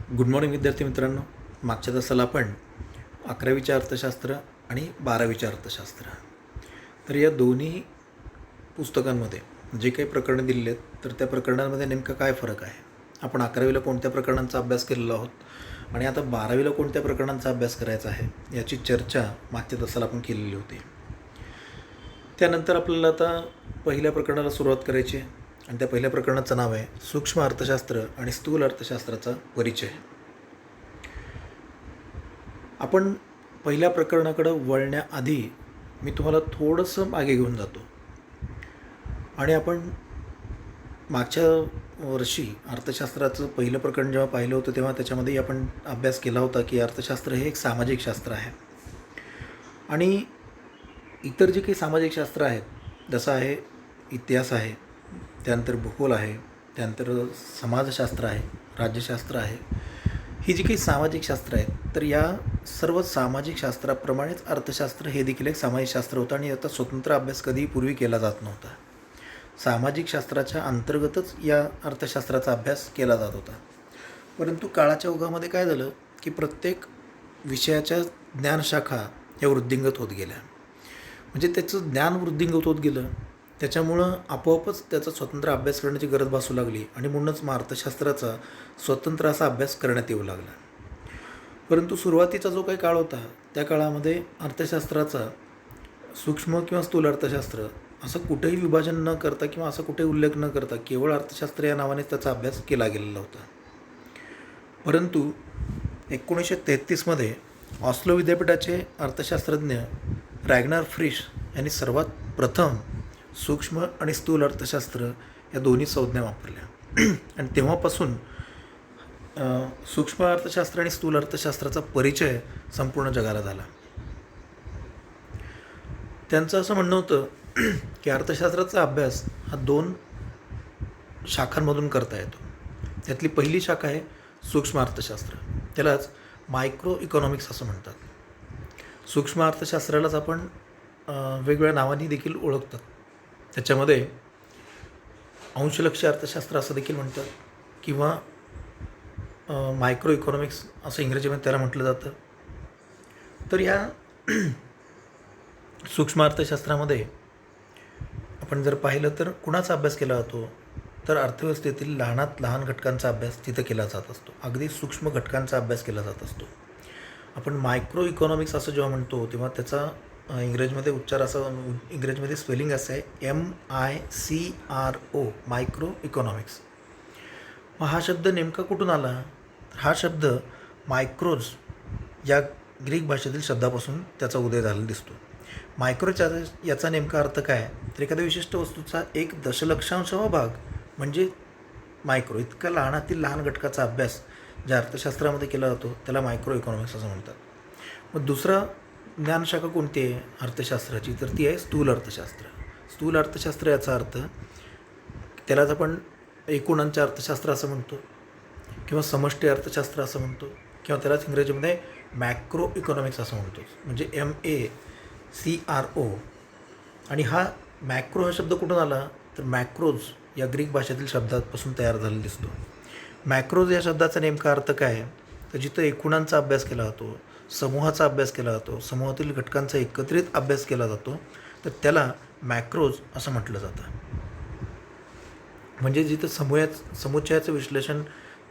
Good morning विद्यार्थी मित्रांनो. मागच्या तासाला आपण 11वीचे अर्थशास्त्र आणि 12वीचे अर्थशास्त्र तर या दोन्ही पुस्तकांमध्ये जे काही प्रकरणं दिलेली आहेत तर त्या प्रकरणांमध्ये नेमका काय फरक आहे, आपण 11वीला कोणत्या प्रकरणांचा अभ्यास केलेला आहोत आणि आता 12वीला कोणत्या प्रकरणांचा अभ्यास करायचा आहे याची चर्चा मागच्या तासाला आपण केलेली होती. त्यानंतर आपल्याला आता पहिल्या प्रकरणाला सुरुवात करायची आहे आणि त्या पहिल्या प्रकरणाचं नाव आहे सूक्ष्म अर्थशास्त्र आणि स्थूल अर्थशास्त्राचा परिचय. आपण पहिल्या प्रकरणाकडं वळण्याआधी मी तुम्हाला थोडंसं मागे घेऊन जातो आणि आपण मागच्या वर्षी अर्थशास्त्राचं पहिलं प्रकरण जेव्हा पाहिलं होतं तेव्हा त्याच्यामध्ये आपण अभ्यास केला होता की अर्थशास्त्र हे एक सामाजिक शास्त्र आहे आणि इतर जे काही सामाजिक शास्त्र आहेत जसं आहे इतिहास आहे, त्यानंतर भूगोल आहे, त्यानंतर समाजशास्त्र आहे, राज्यशास्त्र आहे, ही जी काही सामाजिक शास्त्र आहेत तर या सर्व सामाजिक शास्त्राप्रमाणेच अर्थशास्त्र हे देखील एक सामाजिक शास्त्र होतं आणि याचा स्वतंत्र अभ्यास कधीही पूर्वी केला जात नव्हता. सामाजिक शास्त्राच्या अंतर्गतच या अर्थशास्त्राचा अभ्यास केला जात होता. परंतु काळाच्या ओघामध्ये काय झालं की प्रत्येक विषयाच्या ज्ञानशाखा या वृद्धिंगत होत गेल्या, म्हणजे त्याचं ज्ञान वृद्धिंगत होत गेलं, त्याच्यामुळं आपोआपच त्याचा स्वतंत्र अभ्यास करण्याची गरज भासू लागली आणि म्हणूनच मग अर्थशास्त्राचा स्वतंत्र असा अभ्यास करण्यात येऊ लागला. परंतु सुरुवातीचा जो काही काळ होता त्या काळामध्ये अर्थशास्त्राचा सूक्ष्म किंवा स्थूल अर्थशास्त्र असं कुठेही विभाजन न करता किंवा असं कुठेही उल्लेख न करता केवळ अर्थशास्त्र या नावानेच त्याचा अभ्यास केला गेलेला होता. परंतु 1933मध्ये ऑस्लो विद्यापीठाचे अर्थशास्त्रज्ञ रॅग्नार फ्रिश यांनी सर्वात प्रथम सूक्ष्म आणि स्थूल अर्थशास्त्र या दोन्ही संज्ञा वापरल्या आणि तेव्हापासून सूक्ष्म अर्थशास्त्र आणि स्थूल अर्थशास्त्राचा परिचय संपूर्ण जगाला झाला. त्यांचं असं म्हणणं होतं की अर्थशास्त्राचा अभ्यास हा 2 शाखांमधून करता येतो. त्यातली पहिली शाखा आहे सूक्ष्म अर्थशास्त्र, त्यालाच मायक्रो इकॉनॉमिक्स असं म्हणतात. सूक्ष्म अर्थशास्त्रालाच आपण वेगवेगळ्या नावांनी देखील ओळखतात. त्याच्यामध्ये अंशलक्षी अर्थशास्त्र असं देखील म्हणतात किंवा मायक्रो इकॉनॉमिक्स असं इंग्रजीमध्ये त्याला म्हटलं जातं. तर या सूक्ष्म अर्थशास्त्रामध्ये आपण जर पाहिलं तर कुणाचा अभ्यास केला जातो तर अर्थव्यवस्थेतील लहानात लहान घटकांचा अभ्यास तिथं केला जात असतो, अगदी सूक्ष्म घटकांचा अभ्यास केला जात असतो. आपण मायक्रो इकॉनॉमिक्स असं जेव्हा म्हणतो तेव्हा त्याचा इंग्रजीमध्ये उच्चार असं, इंग्रजीमध्ये स्पेलिंग असं आहे MICRO, मायक्रो इकॉनॉमिक्स. मग हा शब्द नेमका कुठून आला? हा शब्द मायक्रोज या ग्रीक भाषेतील शब्दापासून त्याचा उदय झालेला दिसतो. मायक्रोच्या याचा नेमका अर्थ काय तर एखाद्या विशिष्ट वस्तूचा 1/1000 भाग म्हणजे मायक्रो. इतका लहानातील लहान घटकाचा अभ्यास ज्या अर्थशास्त्रामध्ये केला जातो त्याला मायक्रो इकॉनॉमिक्स असं म्हणतात. मग दुसरा ज्ञानशाखा कोणती आहे अर्थशास्त्राची तर ती आहे स्थूल अर्थशास्त्र. स्थूल अर्थशास्त्र याचा अर्थ त्यालाच आपण एकूणांचे अर्थशास्त्र असं म्हणतो किंवा समष्टी अर्थशास्त्र असं म्हणतो किंवा त्यालाच इंग्रजीमध्ये मॅक्रो इकॉनॉमिक्स असं म्हणतो, म्हणजे MACRO. आणि हा मॅक्रो हा शब्द कुठून आला तर मॅक्रोज या ग्रीक भाषेतील शब्दापासून तयार झालेला दिसतो. मॅक्रोज या शब्दाचा नेमका अर्थ काय आहे तर जिथं एकूणांचा अभ्यास केला जातो, समूहाचा अभ्यास केला जातो, समूहातील घटकांचा एकत्रित अभ्यास केला जातो तर त्याला मॅक्रोज असं म्हटलं जातं. म्हणजे जिथं समुच्चयाचं विश्लेषण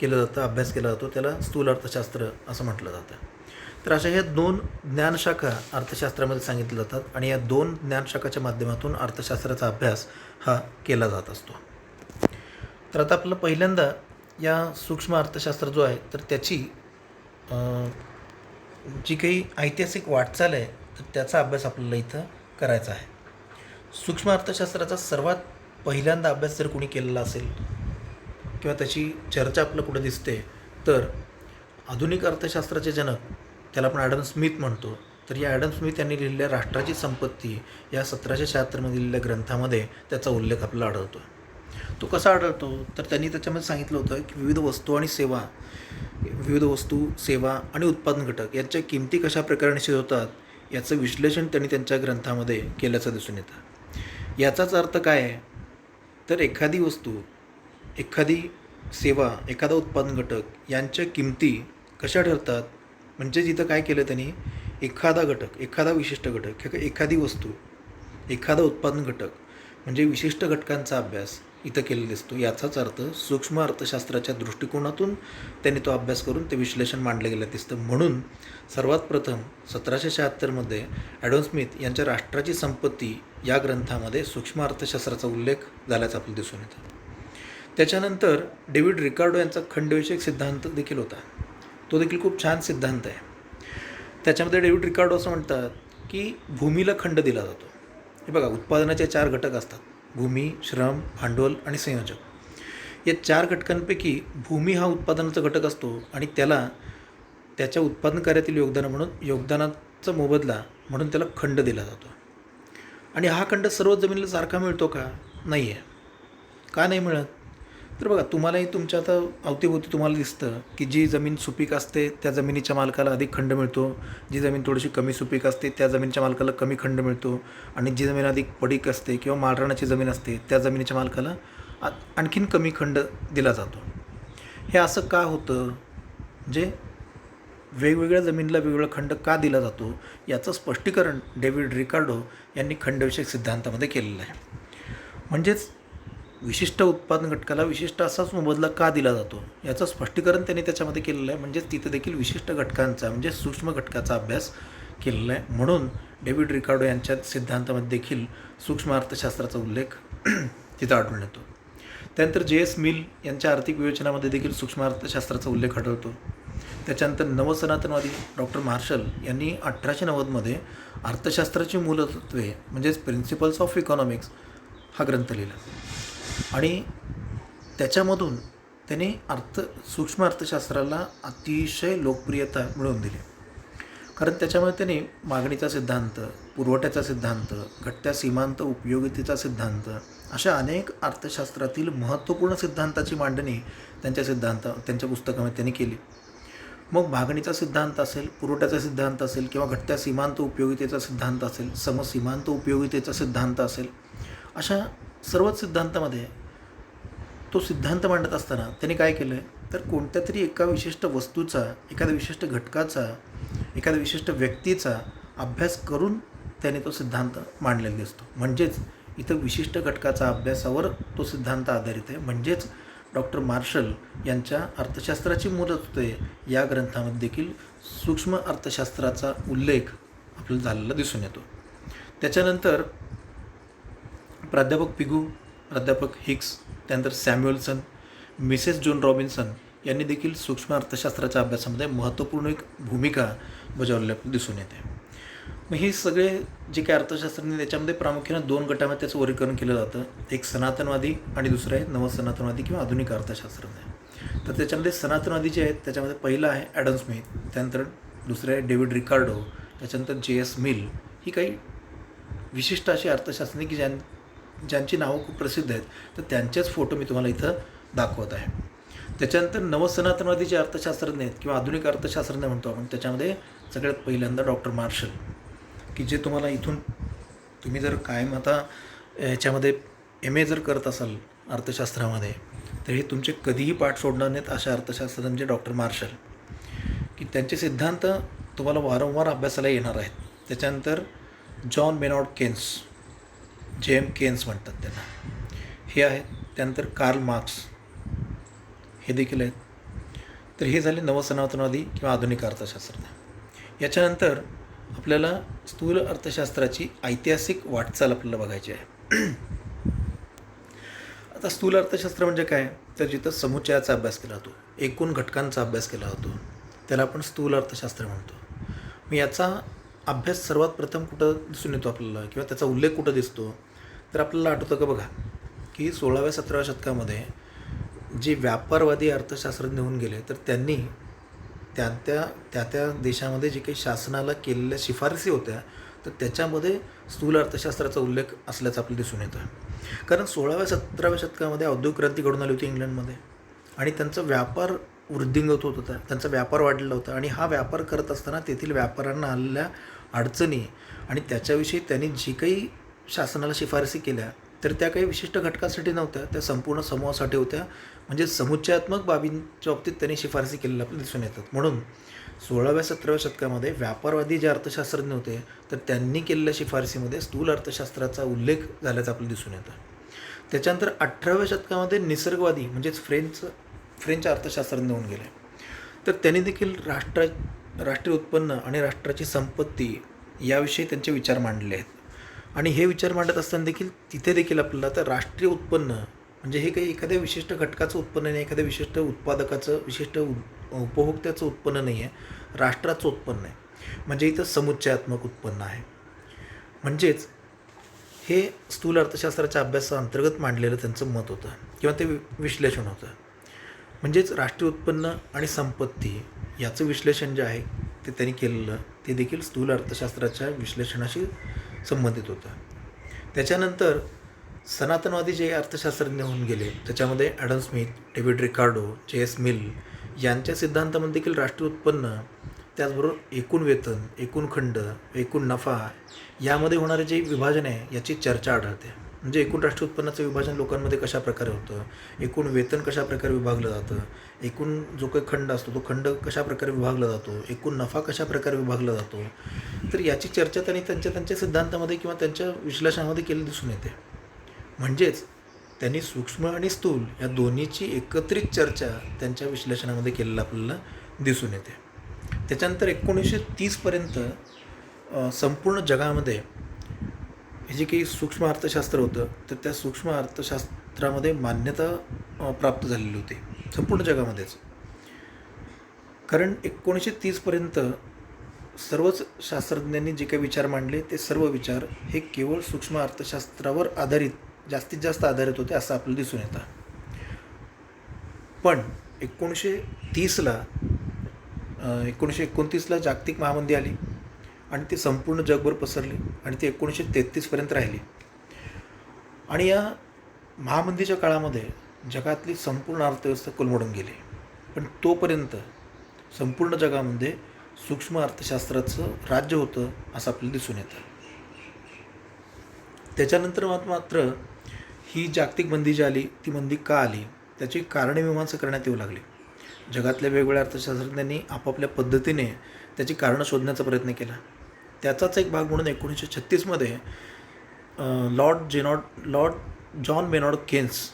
केलं जातं, अभ्यास केला जातो त्याला स्थूल अर्थशास्त्र असं म्हटलं जातं. तर अशा ह्या 2 ज्ञानशाखा अर्थशास्त्रामध्ये सांगितल्या जातात आणि या 2 ज्ञानशाखाच्या माध्यमातून अर्थशास्त्राचा अभ्यास हा केला जात असतो. तर आता आपल्याला पहिल्यांदा या सूक्ष्म अर्थशास्त्र जो आहे तर त्याची जी काही ऐतिहासिक वाटचाल आहे तर त्याचा अभ्यास आपल्याला इथं करायचा आहे. सूक्ष्म अर्थशास्त्राचा सर्वात पहिल्यांदा अभ्यास जर कोणी केलेला असेल किंवा त्याची चर्चा आपल्याला कुठं दिसते तर आधुनिक अर्थशास्त्राचे जनक त्याला आपण ॲडम स्मिथ म्हणतो. तर या ॲडम स्मिथ यांनी लिहिलेल्या राष्ट्राची संपत्ती या 1776मध्ये लिहिलेल्या ग्रंथामध्ये त्याचा उल्लेख आपल्याला आढळतो. तो कसा आढळतो तर त्यांनी त्याच्यामध्ये सांगितलं होतं की विविध वस्तू सेवा आणि उत्पादन घटक यांच्या किमती कशा प्रकारे निश्चित होतात याचं विश्लेषण त्यांनी त्यांच्या ग्रंथामध्ये केल्याचं दिसून येतं. याचाच अर्थ काय आहे तर एखादी सेवा, एखादा उत्पादन घटक यांच्या किमती कशा ठरतात? म्हणजे इथं काय केलं त्यांनी, एखादा घटक, एखादा विशिष्ट घटक, एखादी वस्तू, एखादा उत्पादन घटक म्हणजे विशिष्ट घटकांचा अभ्यास इथं केलेला दिसतो. याचाच अर्थ सूक्ष्म अर्थशास्त्राच्या दृष्टिकोनातून त्यांनी तो अभ्यास करून ते विश्लेषण मांडलं गेलं दिसतं. म्हणून सर्वात प्रथम 1776मध्ये ॲडम स्मिथ यांच्या राष्ट्राची संपत्ती या ग्रंथामध्ये सूक्ष्म अर्थशास्त्राचा उल्लेख झाल्याचं आपल्याला दिसून येतं. त्याच्यानंतर डेव्हिड रिकार्डो यांचा खंडविषयक सिद्धांत देखील होता. तो देखील खूप छान सिद्धांत आहे. त्याच्यामध्ये डेव्हिड रिकार्डो असं म्हणतात की भूमीला खंड दिला जातो. हे बघा, उत्पादनाचे 4 घटक असतात: भूमी, श्रम, भांडवल आणि संयोजक. या 4 घटकांपैकी भूमी हा उत्पादनाचा घटक असतो आणि त्याला त्याच्या उत्पादन कार्यातील योगदानाचा मोबदला म्हणून त्याला खंड दिला जातो. आणि हा खंड सर्व जमिनीला सारखा मिळतो का? नाही आहे. का नाही मिळत? तर बघा, तुम्हालाही तुमच्या आता अवतीभोवती तुम्हाला दिसतं की जी जमीन सुपीक असते त्या जमिनीच्या मालकाला अधिक खंड मिळतो, जी जमीन थोडीशी कमी सुपीक असते त्या जमिनीच्या मालकाला कमी खंड मिळतो, आणि जी जमीन अधिक पडीक असते किंवा माळरानाची जमीन असते त्या जमिनीच्या मालकाला आणखीन कमी खंड दिला जातो. हे असं का होतं? म्हणजे वेगवेगळ्या जमिनीला वेगवेगळा खंड का दिला जातो याचं स्पष्टीकरण डेव्हिड रिकार्डो यांनी खंडविषयक सिद्धांतामध्ये केलेलं आहे. म्हणजेच विशिष्ट उत्पादन घटकाला विशिष्ट असाच मोबदला का दिला जातो याचं स्पष्टीकरण त्यांनी त्याच्यामध्ये केलेलं आहे. म्हणजेच तिथे देखील विशिष्ट घटकांचा म्हणजे सूक्ष्म घटकाचा अभ्यास केलेला आहे. म्हणून डेव्हिड रिकार्डो यांच्या सिद्धांतामध्ये देखील सूक्ष्म अर्थशास्त्राचा उल्लेख तिथं आढळून येतो. त्यानंतर J.S. मिल यांच्या आर्थिक विवेचनामध्ये देखील सूक्ष्म अर्थशास्त्राचा उल्लेख आढळतो. त्याच्यानंतर नवसनातनवादी डॉक्टर मार्शल यांनी 1890मध्ये अर्थशास्त्राची मूलतत्वे म्हणजेच प्रिन्सिपल्स ऑफ इकॉनॉमिक्स हा ग्रंथ लिहिला आणि त्याच्यामधून त्याने सूक्ष्म अर्थशास्त्राला अतिशय लोकप्रियता मिळवून दिली. कारण त्याच्यामध्ये त्याने मागणीचा सिद्धांत, पुरवठ्याचा सिद्धांत, घटत्या सीमांत उपयोगितेचा सिद्धांत अशा अनेक अर्थशास्त्रातील महत्त्वपूर्ण सिद्धांताची मांडणी त्यांच्या पुस्तकामध्ये त्यांनी केली. मग मागणीचा सिद्धांत असेल, पुरवठ्याचा सिद्धांत असेल किंवा घटत्या सीमांत उपयोगितेचा सिद्धांत असेल, समसीमांत उपयोगितेचा सिद्धांत असेल, अशा सर्वच सिद्धांतामध्ये तो सिद्धांत मांडत असताना त्यांनी काय केलं आहे, तर कोणत्या तरी एका विशिष्ट वस्तूचा, एखाद्या विशिष्ट घटकाचा, एखाद्या विशिष्ट व्यक्तीचा अभ्यास करून त्याने तो सिद्धांत मांडलेला दिसतो. म्हणजेच इथं विशिष्ट घटकाचा अभ्यासावर तो सिद्धांत आधारित आहे. म्हणजेच डॉक्टर मार्शल यांच्या अर्थशास्त्राची मूलतत्वे या ग्रंथामध्ये देखील सूक्ष्म अर्थशास्त्राचा उल्लेख आपल्याला झालेला दिसून येतो. त्याच्यानंतर प्राध्यापक पिगू, प्राध्यापक हिक्स, त्यानंतर सॅम्युएल्सन, मिसेस जॉन रॉबिन्सन यांनी देखील सूक्ष्म अर्थशास्त्राच्या अभ्यासामध्ये महत्त्वपूर्ण एक भूमिका बजावलेली दिसून येते. मग हे सगळे जे काही अर्थशास्त्रज्ञ त्याच्यामध्ये प्रामुख्याने 2 गटामध्ये त्याचं वर्गीकरण केलं जातं. एक सनातनवादी आणि दुसरं आहे नवसनातनवादी किंवा आधुनिक अर्थशास्त्रज्ञ. तर त्याच्यामध्ये सनातनवादी जे आहेत त्याच्यामध्ये पहिलं आहे ॲडम स्मिथ, त्यानंतर दुसरं आहे डेव्हिड रिकार्डो, त्याच्यानंतर J.S. मिल. ही काही विशिष्ट अशी अर्थशास्त्रज्ञ की ज्यांची नावं खूप प्रसिद्ध आहेत, तर त्यांचेच फोटो मी तुम्हाला इथं दाखवत आहे. त्याच्यानंतर नवसनातनवादी जे अर्थशास्त्रज्ञ आहेत किंवा आधुनिक अर्थशास्त्रज्ञ म्हणतो आपण, त्याच्यामध्ये सगळ्यात पहिल्यांदा डॉक्टर मार्शल, की जे तुम्हाला इथून तुम्ही जर कायम आता याच्यामध्ये MA जर करत असाल अर्थशास्त्रामध्ये, तर हे तुमचे कधीही पाठ सोडणार नाहीत अशा अर्थशास्त्रज्ञ म्हणजे डॉक्टर मार्शल, की त्यांचे सिद्धांत तुम्हाला वारंवार अभ्यासाला येणार आहेत. त्याच्यानंतर John Maynard Keynes, J.M. Keynes म्हणतात त्यांना, हे आहेत. त्यानंतर कार्ल मार्क्स हे देखील आहेत. तर हे झाले नवसनातनवादी किंवा आधुनिक अर्थशास्त्रज्ञ. याच्यानंतर आपल्याला स्थूल अर्थशास्त्राची ऐतिहासिक वाटचाल आपल्याला बघायची आहे. आता स्थूल अर्थशास्त्र म्हणजे काय, तर जिथं समुच्चयाचा अभ्यास केला जातो, एकूण घटकांचा अभ्यास केला जातो, त्याला आपण स्थूल अर्थशास्त्र म्हणतो. मग याचा अभ्यास सर्वात प्रथम कुठं दिसून येतो आपल्याला किंवा त्याचा उल्लेख कुठं दिसतो, तर आपल्याला आठवतं का बघा, की 16व्या-17व्या शतकामध्ये जे व्यापारवादी अर्थशास्त्रज्ञ होऊन गेले, तर त्यांनी त्या देशामध्ये जे काही शासनाला केलेल्या शिफारसी होत्या, तर त्याच्यामध्ये स्थूल अर्थशास्त्राचा उल्लेख असल्याचं आपल्याला दिसून येतं. कारण 16व्या-17व्या शतकामध्ये औद्योगिक क्रांती घडून आली होती इंग्लंडमध्ये आणि त्यांचा व्यापार वृद्धिंगत होत होता, त्यांचा व्यापार वाढलेला होता आणि हा व्यापार करत असताना तेथील व्यापाऱ्यांना आलेल्या अडचणी आणि त्याच्याविषयी त्यांनी जी काही शासनाला शिफारसी केल्या तर त्या काही विशिष्ट घटकासाठी नव्हत्या, त्या संपूर्ण समूहासाठी होत्या. म्हणजे समुच्चयात्मक बाबींच्या बाबतीत त्यांनी शिफारसी केलेल्या आपल्याला दिसून येतात. म्हणून 16व्या-17व्या शतकामध्ये व्यापारवादी जे अर्थशास्त्रज्ञ होते, तर त्यांनी केलेल्या शिफारसीमध्ये स्थूल अर्थशास्त्राचा उल्लेख झाल्याचं आपल्याला दिसून येतं. त्याच्यानंतर 18व्या शतकामध्ये निसर्गवादी म्हणजेच फ्रेंच अर्थशास्त्रज्ञ होऊन गेले. तर त्यांनी देखील राष्ट्रीय उत्पन्न आणि राष्ट्राची संपत्ती याविषयी त्यांचे विचार मांडले आहेत. आणि हे विचार मांडत असताना देखील तिथे देखील आपल्याला तर राष्ट्रीय उत्पन्न म्हणजे हे काही एखाद्या विशिष्ट घटकाचं उत्पन्न नाही, एखाद्या विशिष्ट उत्पादकाचं विशिष्ट उपभोक्त्याचं उत्पन्न नाही आहे, राष्ट्राचं उत्पन्न आहे. म्हणजे इथं समुच्चयात्मक उत्पन्न आहे. म्हणजेच हे स्थूल अर्थशास्त्राच्या अभ्यासाअंतर्गत मांडलेलं त्यांचं मत होतं किंवा ते विश्लेषण होतं. म्हणजेच राष्ट्रीय उत्पन्न आणि संपत्ती याचं विश्लेषण जे आहे ते त्यांनी केलेलं ते देखील स्थूल अर्थशास्त्राच्या विश्लेषणाशी संबंधित होतं. त्याच्यानंतर सनातनवादी जे अर्थशास्त्रज्ञ होऊन गेले त्याच्यामध्ये ॲडम स्मिथ, डेव्हिड रिकार्डो, जे.एस. मिल यांच्या सिद्धांतामध्ये देखील राष्ट्रीय उत्पन्न त्याचबरोबर एकूण वेतन, एकूण खंड, एकूण नफा यामध्ये होणारे जे विभाजन आहे याची चर्चा आढळते. म्हणजे एकूण राष्ट्रीय उत्पन्नाचं विभाजन लोकांमध्ये कशा प्रकारे होतं, एकूण वेतन कशा प्रकारे विभागलं जातं, एकूण जो काही खंड असतो तो खंड कशा प्रकारे विभागला जातो, एकूण नफा कशा प्रकारे विभागला जातो. तर याची चर्चा त्यांनी त्यांच्या सिद्धांतामध्ये किंवा त्यांच्या विश्लेषणामध्ये केली दिसून येते. म्हणजेच त्यांनी सूक्ष्म आणि स्थूल या दोन्हीची एकत्रित चर्चा त्यांच्या विश्लेषणामध्ये केलेलं आपल्याला दिसून येते. त्याच्यानंतर 1930पर्यंत संपूर्ण जगामध्ये हे जे काही सूक्ष्म अर्थशास्त्र होतं तर त्या सूक्ष्म अर्थशास्त्रामध्ये मान्यता प्राप्त झालेली होती संपूर्ण जगामध्येच. कारण 1930पर्यंत सर्वच शास्त्रज्ञांनी जे काही विचार मांडले ते सर्व विचार हे केवळ सूक्ष्म अर्थशास्त्रावर आधारित जास्तीत जास्त आधारित होते असं आपल्याला दिसून येतं. पण 1929ला जागतिक महामंदी आली आणि ती संपूर्ण जगभर पसरली आणि ती 1933पर्यंत राहिली. आणि या महामंदीच्या काळामध्ये जगातली संपूर्ण अर्थव्यवस्था कोलमडून गेली. पण तोपर्यंत संपूर्ण जगामध्ये सूक्ष्म अर्थशास्त्राचं राज्य होतं असं आपल्याला दिसून येतं. त्याच्यानंतर मात्र ही जागतिक मंदी जी आली ती मंदी का आली त्याची कारणमीमांसा करण्यात येऊ लागली. जगातल्या वेगवेगळ्या अर्थशास्त्रज्ञांनी आपापल्या पद्धतीने त्याची कारणं शोधण्याचा प्रयत्न केला. त्याचाच एक भाग म्हणून 1936मध्ये Lord John Maynard Keynes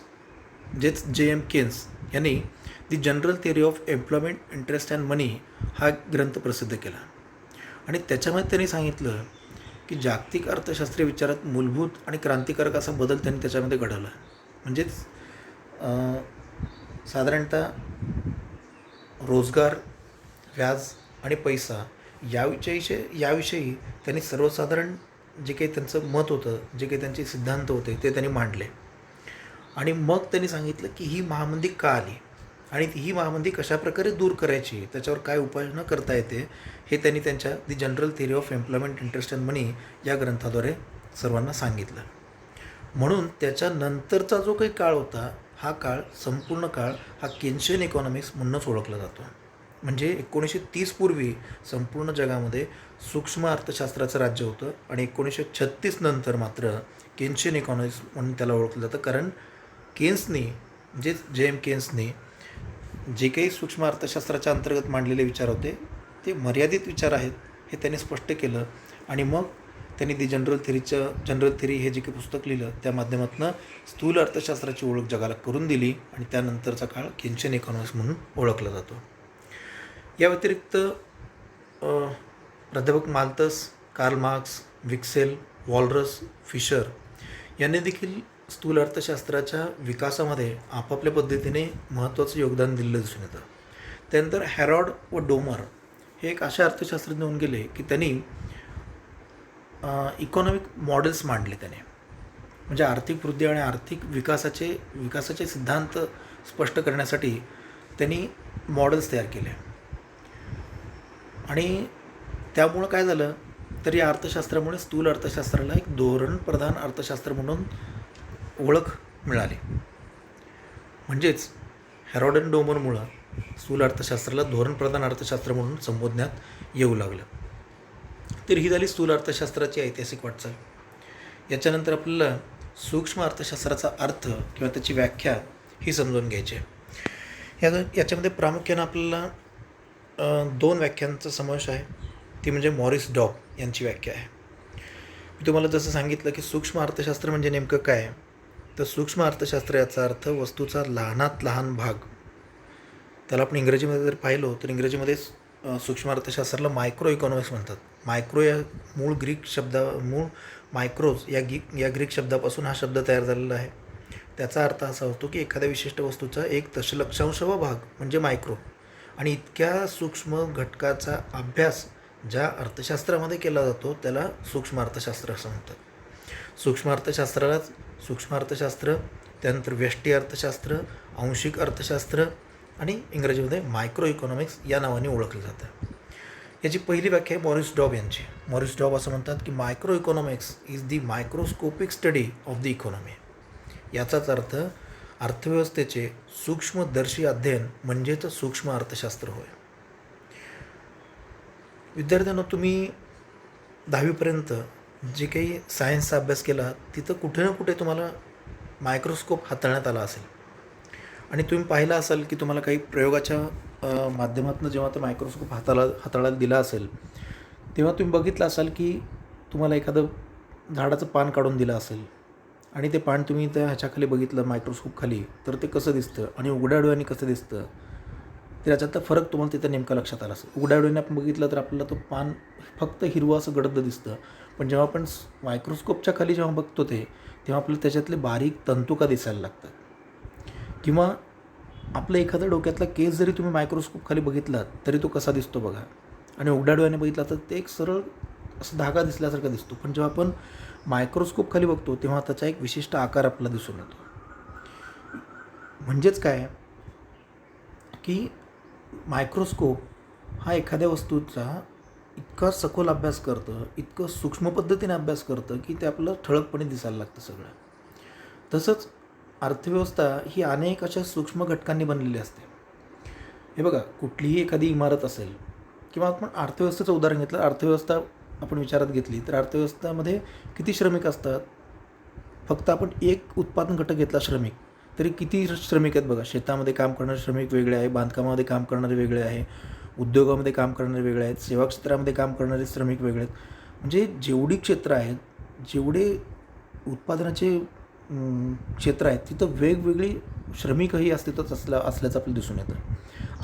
J.M. Keynes यांनी the General Theory of Employment, Interest and Money हा ग्रंथ प्रसिद्ध केला. आणि त्याच्यामध्ये त्यांनी सांगितलं की जागतिक अर्थशास्त्रीय विचारात मूलभूत आणि क्रांतिकारक असा बदल त्यांनी त्याच्यामध्ये घडवला. म्हणजेच साधारणतः रोजगार, व्याज आणि पैसा याविषयी त्यांनी सर्वसाधारण जे काही त्यांचं मत होतं, जे काही त्यांचे सिद्धांत होते ते त्यांनी मांडले. आणि मग त्यांनी सांगितलं की ही महामंदी का आली आणि ही महामंदी कशाप्रकारे दूर करायची, त्याच्यावर काय उपाययोजना करता येते हे त्यांनी त्यांच्या the General Theory of Employment, Interest and Money या ग्रंथाद्वारे सर्वांना सांगितलं. म्हणून त्याच्यानंतरचा जो काही काळ होता हा संपूर्ण काळ हा केन्शियन इकॉनॉमिक्स म्हणूनच ओळखला जातो. म्हणजे 1930 पूर्वी संपूर्ण जगामध्ये सूक्ष्म अर्थशास्त्राचं राज्य होतं आणि 1936 नंतर मात्र केन्शियन इकॉनॉमिक्स म्हणून त्याला ओळखलं जातं. कारण केन्सनी म्हणजे J.M. केन्सनी जे काही सूक्ष्म अर्थशास्त्राच्या अंतर्गत मांडलेले विचार होते ते मर्यादित विचार आहेत हे त्यांनी स्पष्ट केलं. आणि मग त्यांनी दी जनरल थिअरी हे जे काही पुस्तक लिहिलं त्या माध्यमातून स्थूल अर्थशास्त्राची ओळख जगाला करून दिली आणि त्यानंतरचा काळ केन्शियन इकॉनॉमिक्स म्हणून ओळखला जातो. या व्यतिरिक्त प्राध्यापक Malthus, Karl Marx, Wicksell, Walras, Fisher यांनी देखील स्थूल अर्थशास्त्राच्या विकासामध्ये आपापल्या पद्धतीने महत्त्वाचं योगदान दिलं दिसून येतं. त्यानंतर हॅरॉड व डोमर हे एक असे अर्थशास्त्रज्ञ होऊन गेले की त्यांनी इकॉनॉमिक मॉडेल्स मांडले. त्याने म्हणजे आर्थिक वृद्धी आणि आर्थिक विकासाचे सिद्धांत स्पष्ट करण्यासाठी त्यांनी मॉडेल्स तयार केले. आणि त्यामुळं काय झालं तर या अर्थशास्त्रामुळे स्थूल अर्थशास्त्राला एक धोरणप्रधान अर्थशास्त्र म्हणून ओळख मिळाली. म्हणजेच हॅरॉड आणि डोमरमुळं स्थूल अर्थशास्त्राला धोरणप्रधान अर्थशास्त्र म्हणून संबोधण्यात येऊ लागलं. तर ही झाली स्थूल अर्थशास्त्राची ऐतिहासिक वाटचाल. याच्यानंतर आपल्याला सूक्ष्म अर्थशास्त्राचा अर्थ किंवा त्याची व्याख्या ही समजून घ्यायची आहे. याच्यामध्ये प्रामुख्यानं आपल्याला दोन व्याख्यांचा समावेश आहे. ती म्हणजे मॉरिस डॉब यांची व्याख्या आहे. मी तुम्हाला जसं सांगितलं की सूक्ष्म अर्थशास्त्र म्हणजे नेमकं काय, तर सूक्ष्म अर्थशास्त्र याचा अर्थ वस्तूचा लहानात लहान भाग. त्याला आपण इंग्रजीमध्ये जर पाहिलो तर इंग्रजीमध्ये सूक्ष्म अर्थशास्त्राला मायक्रो इकॉनॉमिक्स म्हणतात. मायक्रो या मूळ मायक्रोज या ग्रीक शब्दापासून हा शब्द तयार झालेला आहे. त्याचा अर्थ असा होतो की एखाद्या विशिष्ट वस्तूचा 1 दशलक्षांशवा भाग म्हणजे मायक्रो, आणि इतक्या सूक्ष्म घटकाचा अभ्यास ज्या अर्थशास्त्रामध्ये केला जातो त्याला सूक्ष्म अर्थशास्त्र असं म्हणतात. सूक्ष्म अर्थशास्त्र, त्यानंतर व्यष्टी अर्थशास्त्र, आंशिक अर्थशास्त्र आणि इंग्रजीमध्ये मायक्रो इकॉनॉमिक्स या नावाने ओळखलं जातं. याची पहिली व्याख्या आहे मॉरिस डॉब यांची. मॉरिस डॉब असं म्हणतात की micro economics is the microscopic study of the economy. याचाच अर्थ अर्थव्यवस्थेचे सूक्ष्मदर्शी अध्ययन म्हणजेच सूक्ष्म अर्थशास्त्र होय. विद्यार्थ्यांना तुम्ही 10वीपर्यंत जे काही सायन्सचा अभ्यास केला तिथं कुठे ना कुठे तुम्हाला मायक्रोस्कोप हाताळण्यात आला असेल, आणि तुम्ही पाहिलं असाल की तुम्हाला काही प्रयोगाच्या माध्यमातून जेव्हा तो मायक्रोस्कोप हाताळायला दिला असेल तेव्हा तुम्ही बघितलं असाल की तुम्हाला एखादं झाडाचं पान काढून दिलं असेल आणि ते पान तुम्ही त्या ह्याच्याखाली बघितलं मायक्रोस्कोप खाली, तर ते कसं दिसतं आणि उघड्या डोळ्यांनी कसं दिसतं, तर याच्यातला फरक तुम्हाला तिथं नेमका लक्षात आला असेल. उघड्या डोळ्याने आपण बघितलं तर आपल्याला तो पान फक्त हिरवं असं गडद दिसतं, पण जेव्हा आपण मायक्रोस्कोपच्या खाली जेव्हा बघतो तेव्हा आपल्याला त्याच्यातले बारीक तंतुका दिसायला लागतात. किंवा आपलं एखादा डोक्यातला केस जरी तुम्ही मायक्रोस्कोप खाली बघितलात तरी तो कसा दिसतो बघा, आणि उघड्या डोळ्याने बघितला तर ते एक सरळ असं धागा दिसल्यासारखा दिसतो, पण जेव्हा आपण मायक्रोस्कोप खाली बघतो तेव्हा त्याचा एक विशिष्ट आकार आपल्याला दिसून येतो. म्हणजेच काय की मायक्रोस्कोप हा एखाद्या वस्तूचा इतका सखोल अभ्यास करतं, इतकं सूक्ष्म पद्धतीने अभ्यास करतं की ते आपल्याला ठळकपणे दिसायला लागतं सगळं. तसंच अर्थव्यवस्था ही अनेक अशा सूक्ष्म घटकांनी बनलेली असते. हे बघा, कुठलीही एखादी इमारत असेल किंवा आपण अर्थव्यवस्थेचं उदाहरण घेतलं, अर्थव्यवस्था आपण विचारात घेतली तर अर्थव्यवस्थेमध्ये किती श्रमिक असतात. फक्त आपण एक उत्पादन घटक घेतला श्रमिक, तरी किती श्रमिक आहेत बघा. शेतामध्ये काम करणारे श्रमिक वेगळे आहे, बांधकामामध्ये काम करणारे वेगळे आहे, उद्योगामध्ये काम करणारे वेगळे आहेत, सेवा क्षेत्रामध्ये काम करणारे श्रमिक वेगळे आहेत. म्हणजे जेवढी क्षेत्र आहेत, जेवढे उत्पादनाचे क्षेत्र आहेत तिथं वेगवेगळी श्रमिकही अस्तित्वात असल्याचं आपल्याला दिसून येतं.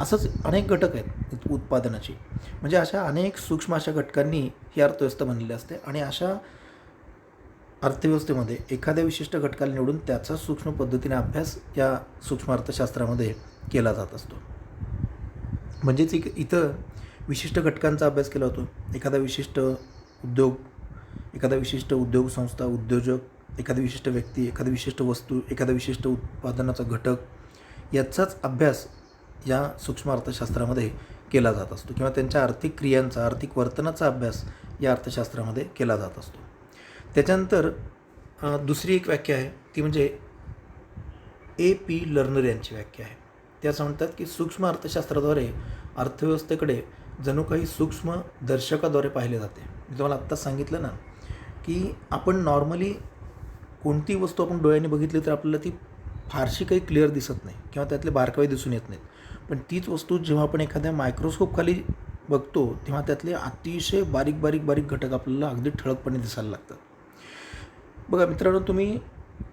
असंच अनेक घटक आहेत उत्पादनाचे. म्हणजे अशा अनेक सूक्ष्म अशा घटकांनी ही अर्थव्यवस्था बनलेली असते, आणि अशा अर्थव्यवस्थेमध्ये एखाद्या विशिष्ट घटकाला निवडून त्याचा सूक्ष्म पद्धतीने अभ्यास या सूक्ष्म अर्थशास्त्रामध्ये केला जात असतो. म्हणजेच इथं विशिष्ट घटकांचा अभ्यास केला होतो. एखादा विशिष्ट उद्योग संस्था, उद्योजक, एखादी विशिष्ट व्यक्ती, एखादी विशिष्ट वस्तू, एखादा विशिष्ट उत्पादनाचा घटक याचाच अभ्यास या सूक्ष्म अर्थशास्त्रामध्ये केला जात असतो, किंवा त्यांच्या आर्थिक क्रियांचा, आर्थिक वर्तनाचा अभ्यास या अर्थशास्त्रामध्ये केला जात असतो. त्याच्यानंतर दुसरी एक व्याख्या आहे ती म्हणजे A.P. लर्नर यांची व्याख्या आहे. ते असं म्हणतात की सूक्ष्म अर्थशास्त्राद्वारे अर्थव्यवस्थेकडे जणू काही सूक्ष्म दर्शकाद्वारे पाहिले जाते. मी तुम्हाला आत्ताच सांगितलं ना की आपण नॉर्मली कोणती वस्तू आपण डोळ्यांनी बघितली तर आपल्याला ती फारशी काही क्लिअर दिसत नाही किंवा त्यातले बारकावे दिसून येत नाहीत, पण तीच वस्तू जेव्हा आपण एखाद्या मायक्रोस्कोप खाली बघतो तेव्हा त्यातले अतिशय बारीक घटक आपल्याला अगदी ठळकपणे दिसायला लागतात. बघा मित्रांनो, तुम्ही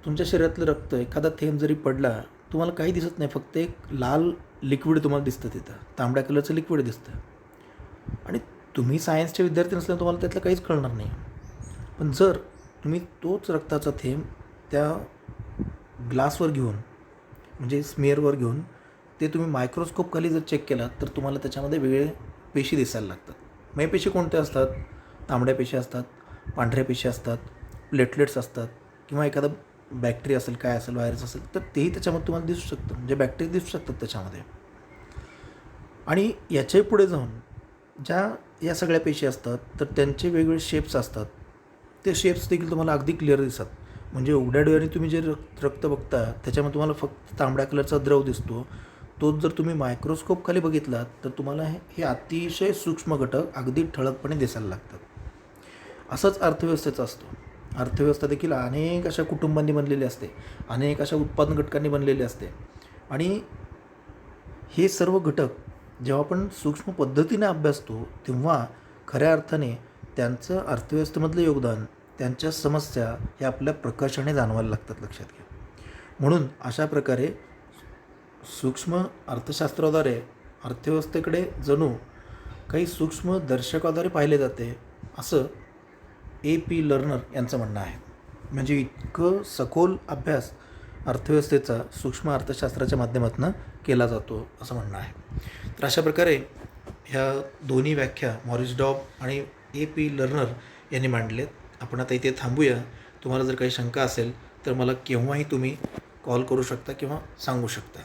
तुमच्या शरीरातलं रक्त एखादा थेंब जरी पडला तुम्हाला काही दिसत नाही, फक्त एक लाल लिक्विड तुम्हाला दिसतं, तिथं तांबड्या कलरचं लिक्विड दिसतं, आणि तुम्ही सायन्सचे विद्यार्थी नसल्याने तुम्हाला त्यातलं काहीच कळणार नाही. पण जर तुम्ही तोच रक्ताचा थेंब त्या ग्लासवर घेऊन म्हणजे स्मिअरवर घेऊन ते तुम्ही मायक्रोस्कोप खाली जर चेक केला तर तुम्हाला त्याच्यामध्ये वेगळे पेशी दिसायला लागतात. मग पेशी कोणत्या असतात? तांबड्या पेशी असतात, पांढऱ्या पेशी असतात, प्लेटलेट्स असतात, किंवा एखादा बॅक्टेरिया असेल, काय असेल, व्हायरस असेल तर तेही त्याच्यामध्ये तुम्हाला दिसू शकतं, म्हणजे बॅक्टेरिया दिसू शकतात त्याच्यामध्ये. आणि याच्याही पुढे जाऊन या सगळ्या पेशी असतात तर त्यांचे वेगवेगळे शेप्स असतात. ते शेप्स देखील तुम्हाला अगदी क्लिअर दिसतात. म्हणजे उघड्या डोळ्याने तुम्ही जे रक्त बघता त्याच्यामध्ये तुम्हाला फक्त तांबड्या कलरचा द्रव दिसतो, तोच जर तुम्ही मायक्रोस्कोप खाली बघितलात तर तुम्हाला हे अतिशय सूक्ष्म घटक अगदी ठळकपणे दिसायला लागतात. असंच अर्थव्यवस्थेचं असतो. अर्थव्यवस्था देखील अनेक अशा कुटुंबांनी बनलेली असते, अनेक अशा उत्पादन घटकांनी बनलेली असते. आणि हे सर्व घटक जेव्हा आपण सूक्ष्म पद्धतीने अभ्यासतो तेव्हा खऱ्या अर्थाने त्यांचं अर्थव्यवस्थेमधलं योगदान, त्यांच्या समस्या हे आपल्या प्रकर्षाने जाणवायला लागतात. लक्षात घ्या. म्हणून अशा प्रकारे सूक्ष्म अर्थशास्त्राद्वारे अर्थव्यवस्थेकडे जणू काही सूक्ष्म दर्शकाद्वारे पाहिले जाते, असं A.P. लर्नर यांचं म्हणणं आहे. म्हणजे इतकं सखोल अभ्यास अर्थव्यवस्थेचा सूक्ष्म अर्थशास्त्राच्या माध्यमातून केला जातो असं म्हणणं आहे. तर अशा प्रकारे ह्या दोन्ही व्याख्या मॉरिस डॉब आणि A.P. लर्नर यांनी मांडलेत. आपण आता इथे थांबूया. तुम्हाला जर काही शंका असेल तर मला केव्हाही तुम्ही कॉल करू शकता किंवा सांगू शकता.